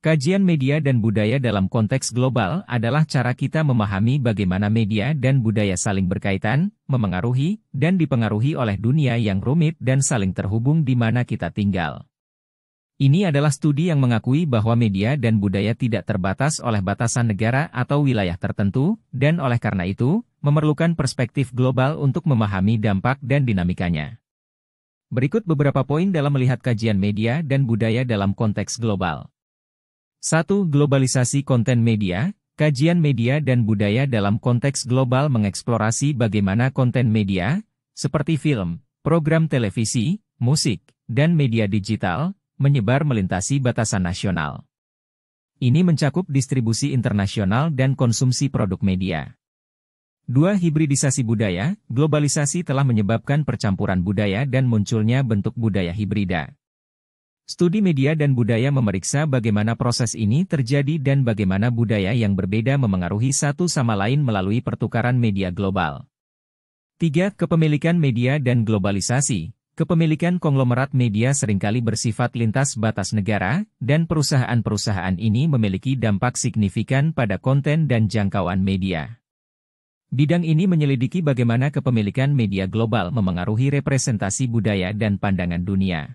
Kajian media dan budaya dalam konteks global adalah cara kita memahami bagaimana media dan budaya saling berkaitan, memengaruhi, dan dipengaruhi oleh dunia yang rumit dan saling terhubung di mana kita tinggal. Ini adalah studi yang mengakui bahwa media dan budaya tidak terbatas oleh batasan negara atau wilayah tertentu, dan oleh karena itu, memerlukan perspektif global untuk memahami dampak dan dinamikanya. Berikut beberapa poin dalam melihat kajian media dan budaya dalam konteks global. 1. Globalisasi konten media. Kajian media dan budaya dalam konteks global mengeksplorasi bagaimana konten media, seperti film, program televisi, musik, dan media digital, menyebar melintasi batasan nasional. Ini mencakup distribusi internasional dan konsumsi produk media. 2. Hibridisasi budaya. Globalisasi telah menyebabkan percampuran budaya dan munculnya bentuk budaya hibrida. Studi media dan budaya memeriksa bagaimana proses ini terjadi dan bagaimana budaya yang berbeda memengaruhi satu sama lain melalui pertukaran media global. 3. Kepemilikan media dan globalisasi. Kepemilikan konglomerat media seringkali bersifat lintas batas negara, dan perusahaan-perusahaan ini memiliki dampak signifikan pada konten dan jangkauan media. Bidang ini menyelidiki bagaimana kepemilikan media global memengaruhi representasi budaya dan pandangan dunia.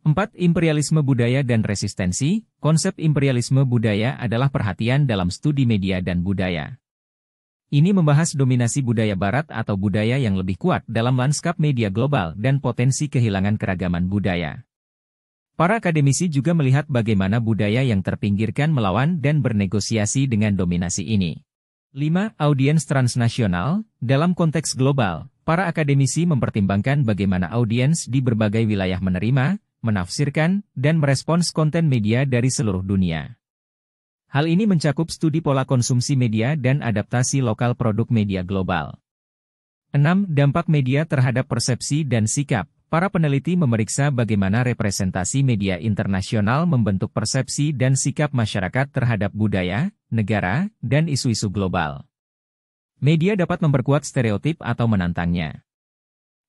4. Imperialisme budaya dan resistensi. Konsep imperialisme budaya adalah perhatian dalam studi media dan budaya. Ini membahas dominasi budaya barat atau budaya yang lebih kuat dalam lanskap media global dan potensi kehilangan keragaman budaya. Para akademisi juga melihat bagaimana budaya yang terpinggirkan melawan dan bernegosiasi dengan dominasi ini. 5. Audiens transnasional. Dalam konteks global, para akademisi mempertimbangkan bagaimana audiens di berbagai wilayah menerima, menafsirkan, dan merespons konten media dari seluruh dunia. Hal ini mencakup studi pola konsumsi media dan adaptasi lokal produk media global. 6. Dampak media terhadap persepsi dan sikap. Para peneliti memeriksa bagaimana representasi media internasional membentuk persepsi dan sikap masyarakat terhadap budaya, negara, dan isu-isu global. Media dapat memperkuat stereotip atau menantangnya.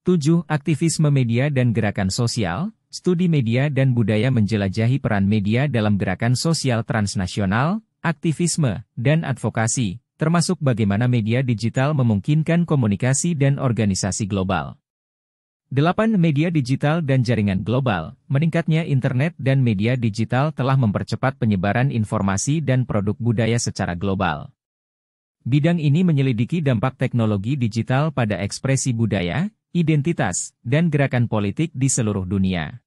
7. Aktivisme media dan gerakan sosial. Studi media dan budaya menjelajahi peran media dalam gerakan sosial transnasional, aktivisme, dan advokasi, termasuk bagaimana media digital memungkinkan komunikasi dan organisasi global. 8. Media digital dan jaringan global. Meningkatnya internet dan media digital telah mempercepat penyebaran informasi dan produk budaya secara global. Bidang ini menyelidiki dampak teknologi digital pada ekspresi budaya, identitas, dan gerakan politik di seluruh dunia.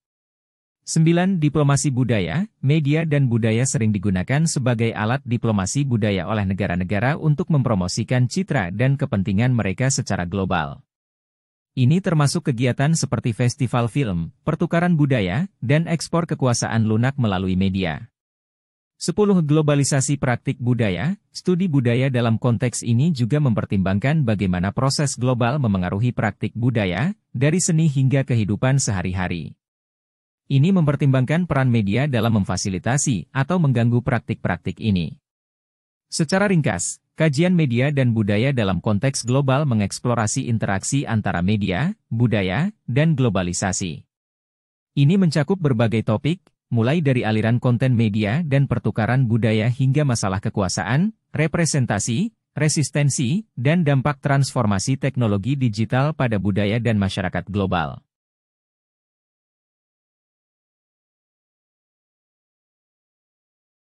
9. Diplomasi budaya. Media dan budaya sering digunakan sebagai alat diplomasi budaya oleh negara-negara untuk mempromosikan citra dan kepentingan mereka secara global. Ini termasuk kegiatan seperti festival film, pertukaran budaya, dan ekspor kekuasaan lunak melalui media. 10. Globalisasi praktik budaya. Studi budaya dalam konteks ini juga mempertimbangkan bagaimana proses global memengaruhi praktik budaya, dari seni hingga kehidupan sehari-hari. Ini mempertimbangkan peran media dalam memfasilitasi atau mengganggu praktik-praktik ini. Secara ringkas, kajian media dan budaya dalam konteks global mengeksplorasi interaksi antara media, budaya, dan globalisasi. Ini mencakup berbagai topik, mulai dari aliran konten media dan pertukaran budaya hingga masalah kekuasaan, representasi, resistensi, dan dampak transformasi teknologi digital pada budaya dan masyarakat global.